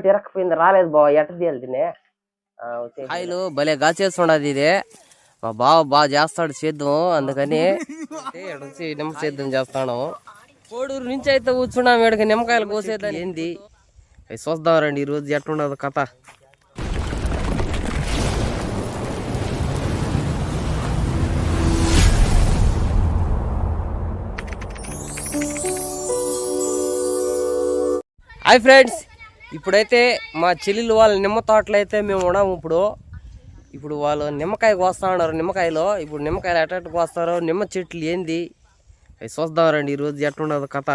ఇరక్కపోయింది రాలేదు బావ ఎట్ట తీయాలి తినే కాయలు భలే గాచేస్తుండదు ఇది మా బావ బాగా చేస్తాడు సేద్యం అందుకని నిమ్మ సేద్యం చేస్తాను కోడూరు నుంచి అయితే కూర్చున్నాం వీడికి నిమ్మకాయలు కోసేదని ఏంది చూద్దాం రండి ఈరోజు ఎట్లుండదు కథ హాయ్ ఫ్రెండ్స్ ఇప్పుడైతే మా చెల్లెలు వాళ్ళ నిమ్మ తోటలో అయితే మేము ఉన్నాము ఇప్పుడు వాళ్ళు నిమ్మకాయ కోస్తా ఉన్నారు నిమ్మకాయలో ఇప్పుడు నిమ్మకాయలు ఎట్ట కోస్తారో నిమ్మ చెట్లు ఏంది అవి చూద్దాం రండి ఈరోజు ఎట్లుండదు కథ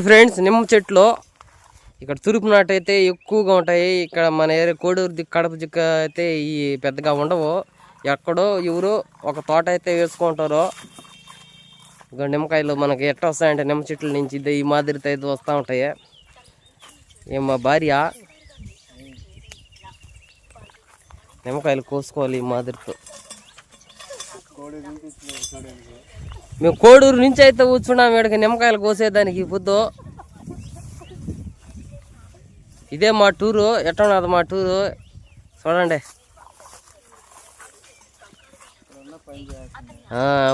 ఫ్రెండ్స్ నిమ్మ చెట్లు ఇక్కడ తూర్పు నాటు అయితే ఎక్కువగా ఉంటాయి ఇక్కడ మన ఏరియా కోడూరు కడప జిక్క అయితే ఈ పెద్దగా ఉండవు ఎక్కడో ఎవరు ఒక తోట అయితే వేసుకుంటారో ఇక నిమ్మకాయలు మనకి ఎట్ట వస్తాయంటే నిమ్మ చెట్ల నుంచి ఈ మాదిరితో అయితే వస్తూ ఉంటాయి మా భార్య నిమ్మకాయలు కోసుకోవాలి ఈ మాదిరితో మేము కోడూరు నుంచి అయితే కూర్చున్నాం వీడికి నిమ్మకాయలు కోసేదానికి పొద్దు ఇదే మా టూరు ఎట్ట ఉన్నది మా టూరు చూడండి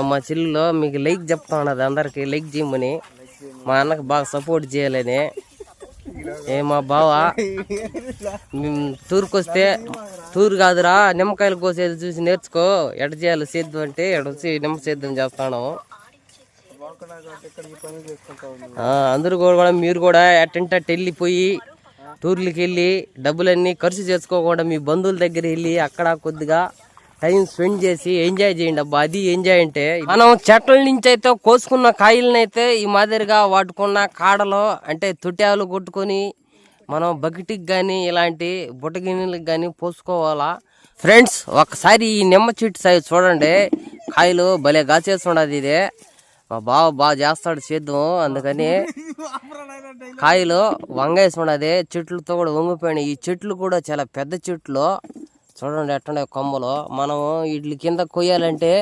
మా చెల్లిలో మీకు లైక్ చెప్తా ఉన్నది అందరికి లైక్ చేయమని మా అన్నకు బాగా సపోర్ట్ చేయాలని మా బావ టూర్కి వస్తే టూర్ కాదురా నిమ్మకాయలు కోసేది చూసి నేర్చుకో ఎట చేయాలి సేద్యం అంటే ఎట వచ్చి నిమ్మ సేద్యం చేస్తాను అందరూ కూడా మీరు కూడా ఎట్టంటే వెళ్ళిపోయి టూర్లకి వెళ్ళి డబ్బులన్నీ ఖర్చు చేసుకోకుండా మీ బంధువుల దగ్గర వెళ్ళి అక్కడ కొద్దిగా టైం స్పెండ్ చేసి ఎంజాయ్ చేయండి అబ్బా అది ఎంజాయ్ అంటే మనం చెట్ల నుంచి అయితే కోసుకున్న కాయలను అయితే ఈ మాదిరిగా వాటుకున్న కాడలో అంటే తుట్యాలు కొట్టుకొని మనం బకెట్కి కానీ ఇలాంటి బుట్టగిన్నెలకు కానీ పోసుకోవాలా ఫ్రెండ్స్ ఒకసారి ఈ నిమ్మ చెట్టు సైజు చూడండి కాయలు భలే గాచేస్తుండదు ఇది మా బావ బాగా చేస్తాడు సేద్యం అందుకని కాయలు వంగేసి ఉండదు చెట్లతో కూడా వంగిపోయినాయి ఈ చెట్లు కూడా చాలా పెద్ద చెట్లు చూడండి ఎట్టుండే కొమ్మలు మనం వీటి కింద కొయ్యాలంటే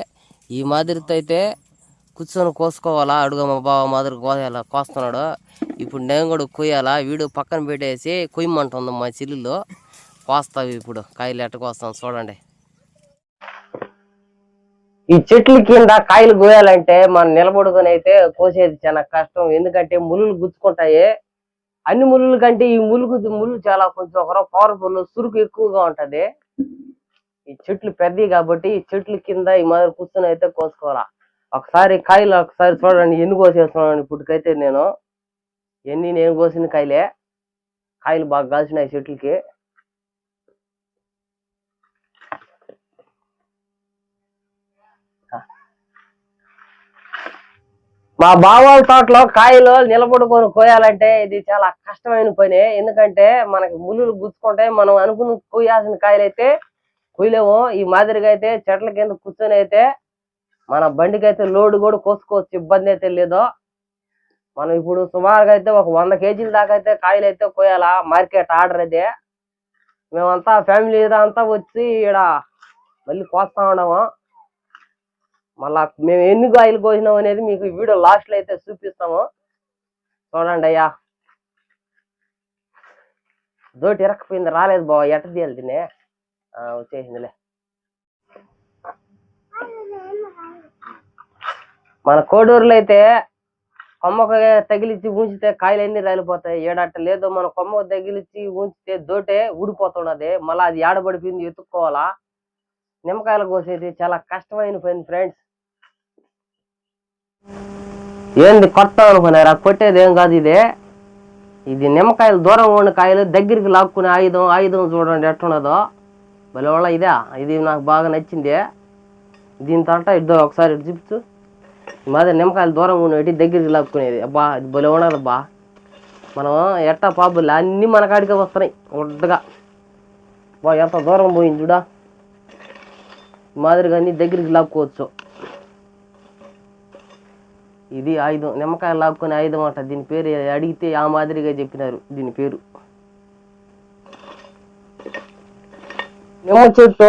ఈ మాదిరితో అయితే కూర్చొని కోసుకోవాలా అడుగు మా బావ మాదిరి కోస్తున్నాడు ఇప్పుడు నేను కూడా కొయ్యాలా వీడు పక్కన పెట్టేసి కొయ్యమంటుంది మా చెల్లెలు కోస్తావు ఇప్పుడు కాయలు ఎట్ట కోస్తాం చూడండి ఈ చెట్ల కింద కాయలు కోయాలంటే మనం నిలబడుకొని అయితే కోసేది చాలా కష్టం ఎందుకంటే ముళ్ళు గుచ్చుకుంటాయి అన్ని ముళ్ళు కంటే ఈ ముళ్ళు చాలా కొంచెం ఒక పవర్ఫుల్ సురుకు ఎక్కువగా ఉంటది ఈ చెట్లు పెద్దవి కాబట్టి ఈ చెట్ల కింద ఈ మాదిరి కూర్చొని అయితే కోసుకోవాలా ఒకసారి కాయలు ఒకసారి చూడండి ఎన్ని కోసేస్తున్నాను ఇప్పటికైతే నేను కోసిన కాయలు బాగా కాల్చినాయి చెట్లకి మా బావాల తోటలో కాయలు నిలబడుకొని కోయాలంటే ఇది చాలా కష్టమైన పని ఎందుకంటే మనకి ముళ్ళు గుచ్చుకుంటే మనం అనుకుని కోయాల్సిన కాయలు అయితే కొయ్యలేము ఈ మాదిరిగా అయితే చెట్ల కింద కూర్చొని అయితే మన బండికి అయితే లోడ్ కూడా కోసుకోవచ్చు ఇబ్బంది అయితే లేదో మనం ఇప్పుడు సుమారుగా అయితే ఒక 100 కేజీల దాకా అయితే కాయలు అయితే కోయాలా మార్కెట్ ఆర్డర్ అయితే మేమంతా ఫ్యామిలీ అంతా వచ్చి ఇక్కడ మళ్ళీ కోస్తా ఉన్నాము మళ్ళా మేము ఎన్ని కాయలు కోసినాం అనేది మీకు వీడియో లాస్ట్ లో అయితే చూపిస్తాము చూడండి అయ్యా దోటి ఇరక్కపోయింది రాలేదు బావ ఎట్ట తీయాలి తినే వచ్చేసిందిలే మన కోడూరులో అయితే కొమ్మకు తగిలిచ్చి ఉంచితే కాయలన్నీ రాలిపోతాయి ఏడట్ట లేదు మన కొమ్మకు తగిలిచ్చి ఉంచితే దోటే ఊడిపోతున్నది మళ్ళీ అది ఏడబడిపోయింది ఎత్తుక్కోవాలా నిమ్మకాయలు కోసేది చాలా కష్టమైన పని ఫ్రెండ్స్ ఏంది కొత్త అనుకున్నారా కొట్టేది ఏం కాదు ఇది నిమ్మకాయలు దూరం ఉన్న కాయలు దగ్గరికి లాక్కునే ఆయుధం చూడండి ఎట్టున్నదో భలే వాళ్ళ ఇది నాకు బాగా నచ్చింది దీని తర్వాత ఇద్దో ఒకసారి ఇటు చూపించు ఈ మాదిరి నిమ్మకాయలు దూరం ఉండేటి దగ్గరికి లాక్కునేది అబ్బా ఇది భలే ఉండదు అబ్బా మనం ఎట్టా పాపులు అన్నీ మన కాడికే వస్తున్నాయి ఒడ్డగా బా ఎంత దూరం పోయింది చూడా ఈ మాదిరిగా అన్ని దగ్గరికి లాక్కోవచ్చు ఇది ఆయుధం నిమ్మకాయలు లాక్కునే ఆయుధం అంట దీని పేరు అడిగితే ఆ మాదిరిగా చెప్పినారు దీని పేరు నిమ్మ చెట్టు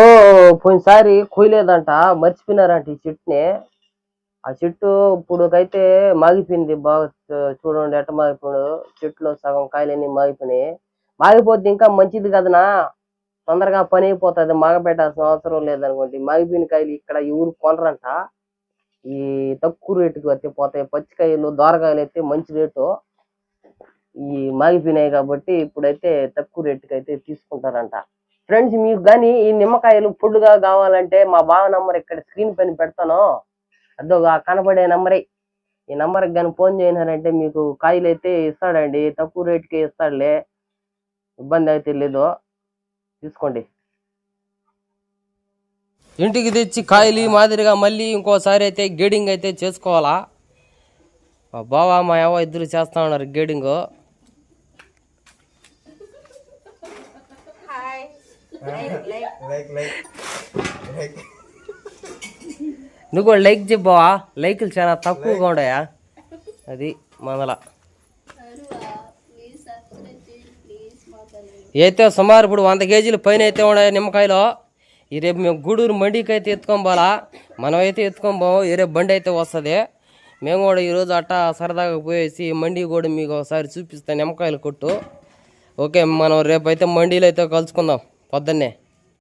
పోయినసారి కొయ్యలేదంట మర్చిపోయినారంట ఈ చెట్టుని ఆ చెట్టు ఇప్పుడుకైతే మాగిపోయింది బాగా. చూడండి ఎట్ట మాగిపోయాడు. చెట్టులో సగం కాయలన్నీ మాగిపోయినాయి. మాగిపోతే ఇంకా మంచిది కదనా, తొందరగా పని అయిపోతుంది. మాగపెట్టాల్సిన అవసరం లేదనుకోండి. మాగిపోయిన కాయలు ఇక్కడ ఎవరు కొనరంట. ఈ తక్కువ రేటుకి అయితే పోతాయి. పచ్చికాయలు దోరకాయలు అయితే మంచి రేటు. ఈ మాగిపోయినాయి కాబట్టి ఇప్పుడైతే తక్కువ రేటుకి అయితే తీసుకుంటారంట. ఫ్రెండ్స్, మీకు కానీ ఈ నిమ్మకాయలు పొడుగా కావాలంటే మా బావ నంబర్ ఇక్కడ స్క్రీన్ పైన పెడతాను. అదొక కనబడే నంబరే. ఈ నంబర్కి కానీ ఫోన్ చేసినారంటే మీకు కాయలు అయితే ఇస్తాడండి. తక్కువ రేటుకి ఇస్తాడులే, ఇబ్బంది అయితే లేదు. తీసుకోండి. ఇంటికి తెచ్చి కాయలు మాదిరిగా మళ్ళీ ఇంకోసారి అయితే గేడింగ్ అయితే చేసుకోవాలా. మా బావ మా యవ్వ ఇద్దరు చేస్తా ఉన్నారు గేడింగ్. నువ్వు కూడా లైక్ చెప్పవా? లైకులు చాలా తక్కువగా ఉన్నాయా, అది మొదల. అయితే సుమారు ఇప్పుడు 100 కేజీలు పైన అయితే ఉన్నాయి నిమ్మకాయలు. ఈ రేపు మేము గూడూరు మండికి అయితే ఎత్తుకొని పోవాలా. మనమైతే ఎత్తుకొని పోము, రేపు బండి అయితే వస్తుంది. మేము కూడా ఈరోజు అట్టా సరదాగా పోయేసి మండి కూడా మీకు ఒకసారి చూపిస్తాం, నిమ్మకాయలు కొట్టు. ఓకే, మనం రేపు అయితే మండీలో అయితే కలుసుకుందాం పొద్దున్నే.